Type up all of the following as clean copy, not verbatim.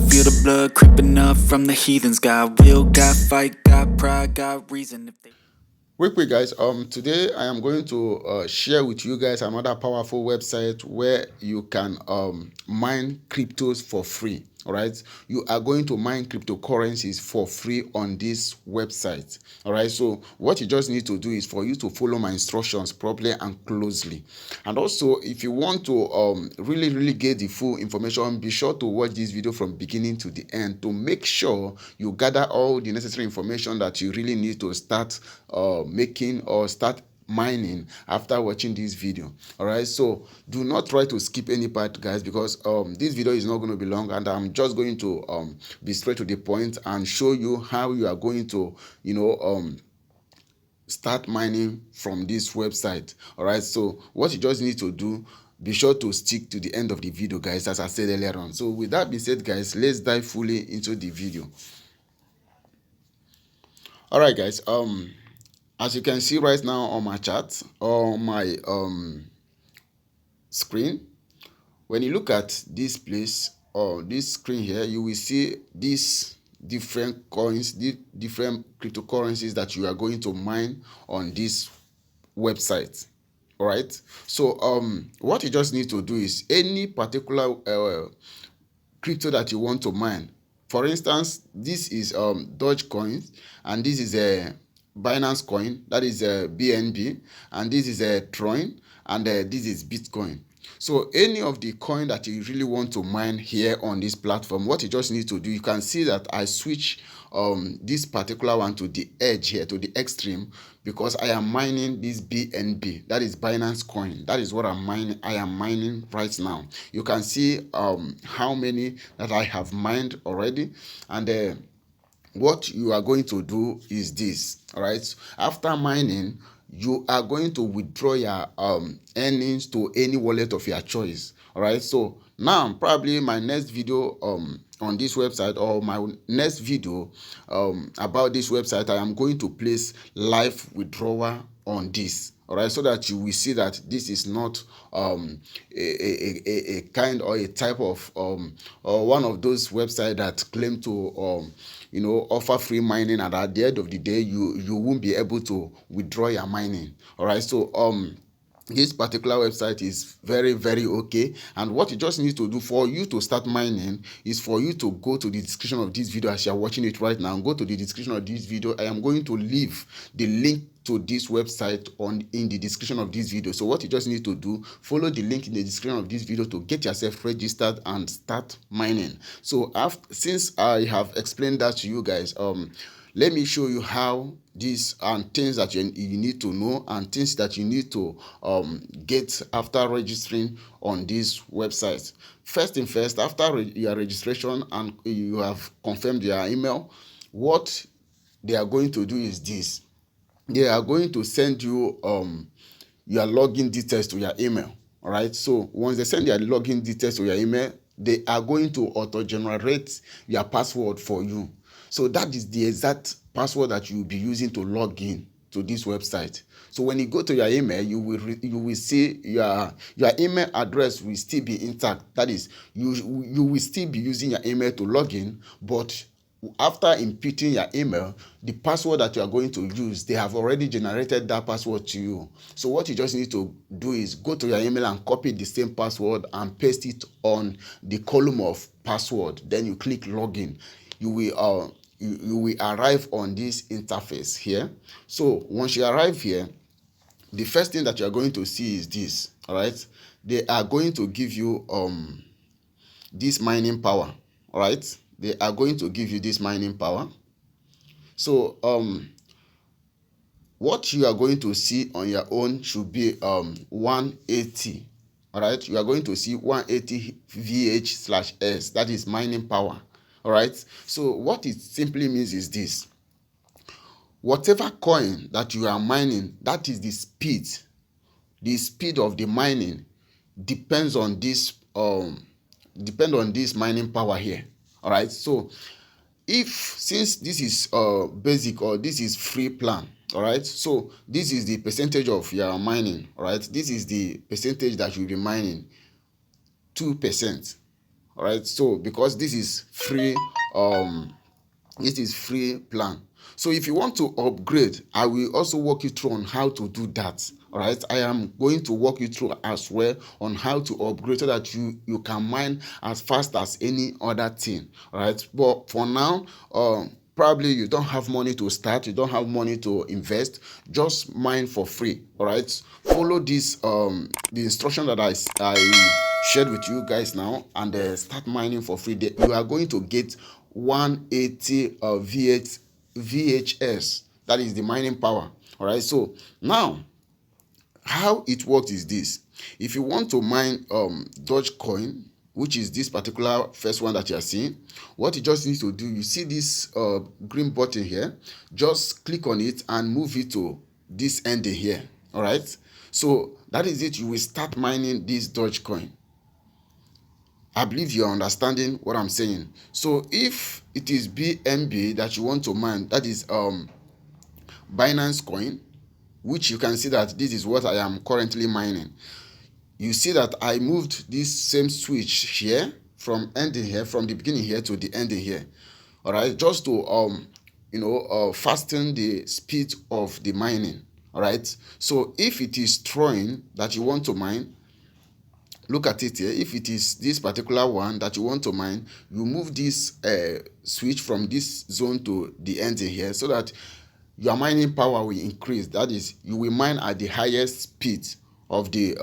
feel the blood creeping up from the heathens. Got will, got fight, got pride, got reason. If they Quick guys, today I am going to share with you guys another powerful website where you can mine cryptos for free. All right, you are going to mine cryptocurrencies for free on this website. All right, so what you just need to do is for you to follow my instructions properly and closely. And also, if you want to really get the full information, be sure to watch this video from beginning to the end to make sure you gather all the necessary information that you really need to start making or start mining after watching this video. All right, so do not try to skip any part, guys, because this video is not going to be long, and I'm just going to be straight to the point and show you how you are going to start mining from this website. All right, so what you just need to do, be sure to stick to the end of the video, guys, as I said earlier on. So with that being said, guys, let's dive fully into the video. All right, guys, as you can see right now on my chart, on my screen, when you look at this place or this screen here, you will see these different coins, different cryptocurrencies that you are going to mine on this website. All right, so what you just need to do is any particular crypto that you want to mine. For instance, this is DOGECOIN, and this is a Binance coin, that is a BNB, and this is a Tron, and this is Bitcoin. So any of the coin that you really want to mine here on this platform, what you just need to do, you can see that I switch this particular one to the edge here, to the extreme, because I am mining this BNB, that is Binance coin. That is what I am mining right now. You can see how many that I have mined already, and what you are going to do is this. All right, after mining, you are going to withdraw your earnings to any wallet of your choice. All right, so now probably my next video on this website, or my next video about this website, I am going to place live withdrawal on this. All right, so that you will see that this is not a kind or a type of or one of those websites that claim to offer free mining, and at the end of the day you won't be able to withdraw your mining. All right, so this particular website is very okay, and what you just need to do for you to start mining is for you to go to the description of this video. As you are watching it right now, go to the description of this video. I am going to leave the link to this website in the description of this video. So what you just need to do, follow the link in the description of this video to get yourself registered and start mining. So since I have explained that to you guys, let me show you how these and things that you need to know and things that you need to get after registering on this website. First thing first, after your registration and you have confirmed your email, what they are going to do is this. They are going to send you your login details to your email. All right, so once they send your login details to your email, they are going to auto-generate your password for you. So that is the exact password that you will be using to log in to this website. So when you go to your email, you will see your email address will still be intact. That is, you will still be using your email to log in, but after inputting your email, the password that you are going to use, they have already generated that password to you. So what you just need to do is go to your email and copy the same password and paste it on the column of password. Then you click login. You will arrive on this interface here. So once you arrive here, the first thing that you are going to see is this. All right, they are going to give you this mining power. All right, they are going to give you this mining power. So what you are going to see on your own should be 180. All right, you are going to see 180 VH/S. That is mining power. All right, so what it simply means is this: whatever coin that you are mining, that is the speed of the mining depends on this mining power here. All right, so since this is basic, or this is free plan, all right, so this is the percentage of your mining. All right, this is the percentage that you'll be mining, 2%. All right, so because this is free, it is free plan. So if you want to upgrade, I will also walk you through on how to do that. All right, I am going to walk you through as well on how to upgrade so that you can mine as fast as any other thing. All right, but for now, probably you don't have money to start, you don't have money to invest, just mine for free. All right, follow this the instruction that I shared with you guys now, and start mining for free. You are going to get 180 VHS. That is the mining power. All right, so now how it works is this. If you want to mine Dogecoin, which is this particular first one that you are seeing, what you just need to do, you see this green button here, just click on it and move it to this ending here. All right, so that is it. You will start mining this Dogecoin. I believe you're understanding what I'm saying. So if it is BNB that you want to mine, that is Binance coin, which you can see that this is what I am currently mining. You see that I moved this same switch here from ending here, from the beginning here to the ending here. All right, just to fasten the speed of the mining. All right, so if it is tron that you want to mine, look at it here. If it is this particular one that you want to mine, you move this switch from this zone to the ending here so that your mining power will increase. That is, you will mine at the highest speed of the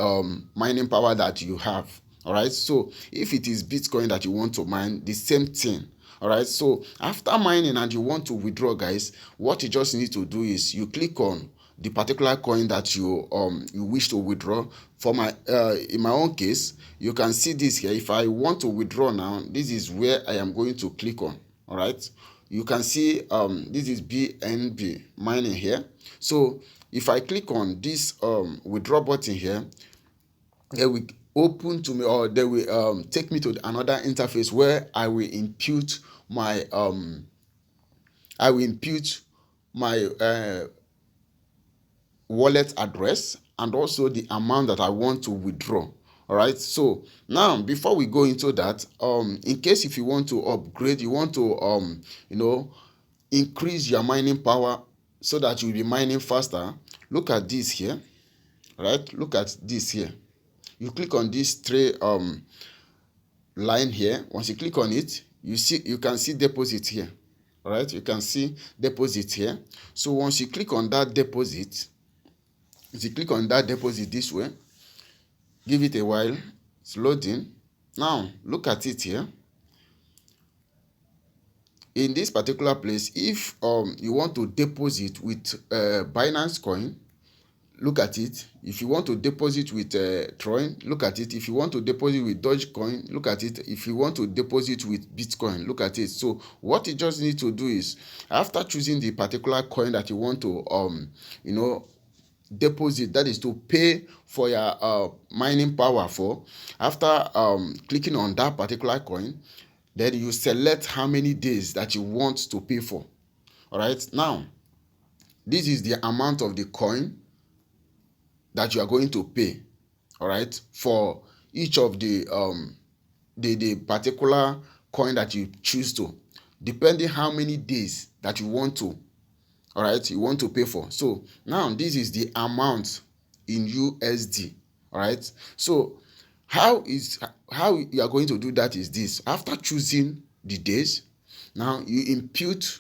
mining power that you have. All right, so if it is Bitcoin that you want to mine, the same thing. All right, so after mining and you want to withdraw, guys, what you just need to do is you click on the particular coin that you wish to withdraw. For my in my own case, you can see this here. If I want to withdraw now, this is where I am going to click on. All right, you can see this is BNB mining here. So if I click on this withdraw button here, they will open to me, or they will take me to another interface where I will impute my wallet address and also the amount that I want to withdraw. All right, so now before we go into that, in case if you want to upgrade, you want to increase your mining power so that you'll be mining faster, look at this here. All right, look at this here. You click on this three line here. Once you click on it, you can see deposit here. All right, you can see deposit here. So once you click on that deposit, if you click on that deposit this way, give it a while, it's loading. Now look at it here. In this particular place, if you want to deposit with Binance coin, look at it. If you want to deposit with Tron, look at it. If you want to deposit with Dogecoin, look at it. If you want to deposit with Bitcoin, look at it. So what you just need to do is, after choosing the particular coin that you want to deposit, that is to pay for your mining power for, after clicking on that particular coin, then you select how many days that you want to pay for. All right, now this is the amount of the coin that you are going to pay, all right, for each of the particular coin that you choose to, depending how many days that you want to, all right, you want to pay for. So now this is the amount in USD. All right, so how you are going to do that is this. After choosing the days, now you impute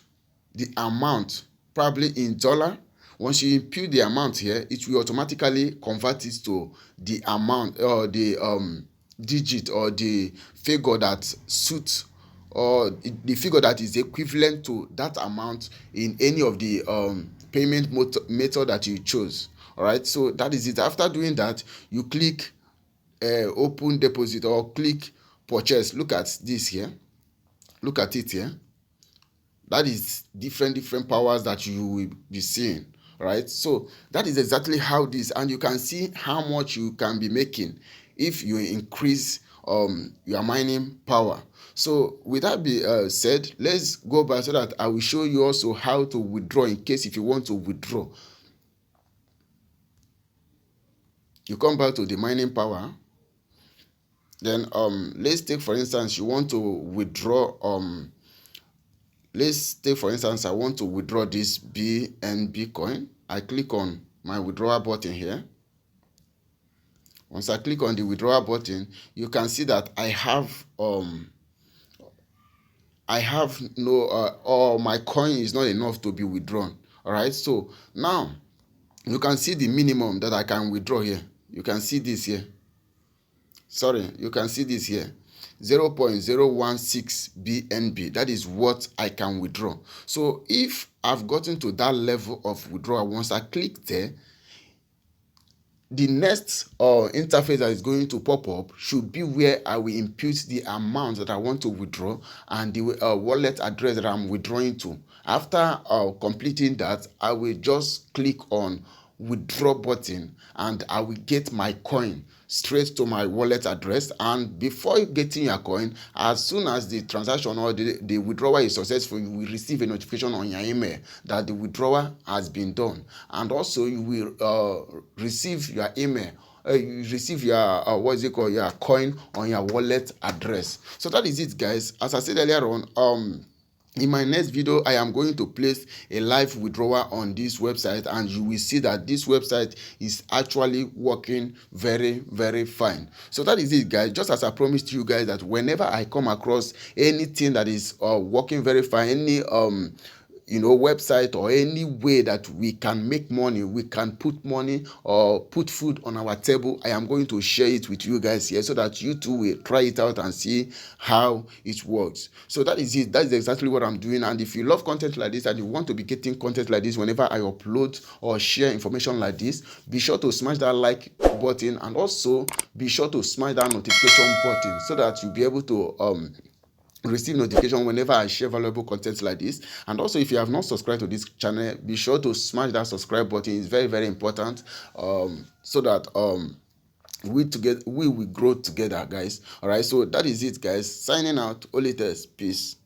the amount, probably in dollar. Once you impute the amount here, it will automatically convert it to the amount, or the digit, or the figure that suits, or the figure that is equivalent to that amount in any of the payment method that you chose. All right, so that is it. After doing that, you click open deposit or click purchase. Look at this here. Look at it here. That is different powers that you will be seeing. Right, so that is exactly how this, and you can see how much you can be making if you increase your mining power. So with that being said, let's go back so that I will show you also how to withdraw, in case if you want to withdraw. You come back to the mining power. Then let's take for instance you want to withdraw let's take for instance I want to withdraw this BNB coin. I click on my withdrawal button here. Once I click on the withdrawal button, you can see that I have no or my coin is not enough to be withdrawn. All right, so now you can see the minimum that I can withdraw here. You can see this here. Sorry, you can see this here. 0.016 BNB. That is what I can withdraw. So if I've gotten to that level of withdrawal, once I click there, the next interface that is going to pop up should be where I will input the amount that I want to withdraw and the wallet address that I'm withdrawing to. After completing that, I will just click on withdraw button and I will get my coin straight to my wallet address. And before getting your coin, as soon as the transaction or the withdrawal is successful, you will receive a notification on your email that the withdrawal has been done. And also you will receive your email you receive your your coin on your wallet address. So that is it, guys. As I said earlier on, in my next video, I am going to place a live withdrawal on this website, and you will see that this website is actually working very, very fine. So that is it, guys. Just as I promised you guys that whenever I come across anything that is working very fine, any website or any way that we can make money, we can put money or put food on our table, I am going to share it with you guys here so that you too will try it out and see how it works. So that is it. That is exactly what I'm doing. And if you love content like this and you want to be getting content like this whenever I upload or share information like this, be sure to smash that like button and also be sure to smash that notification button so that you'll be able to receive notification whenever I share valuable content like this. And also, if you have not subscribed to this channel, be sure to smash that subscribe button. It's very, very important so that we will grow together, guys. All right, so that is it, guys. Signing out. Olites. Peace.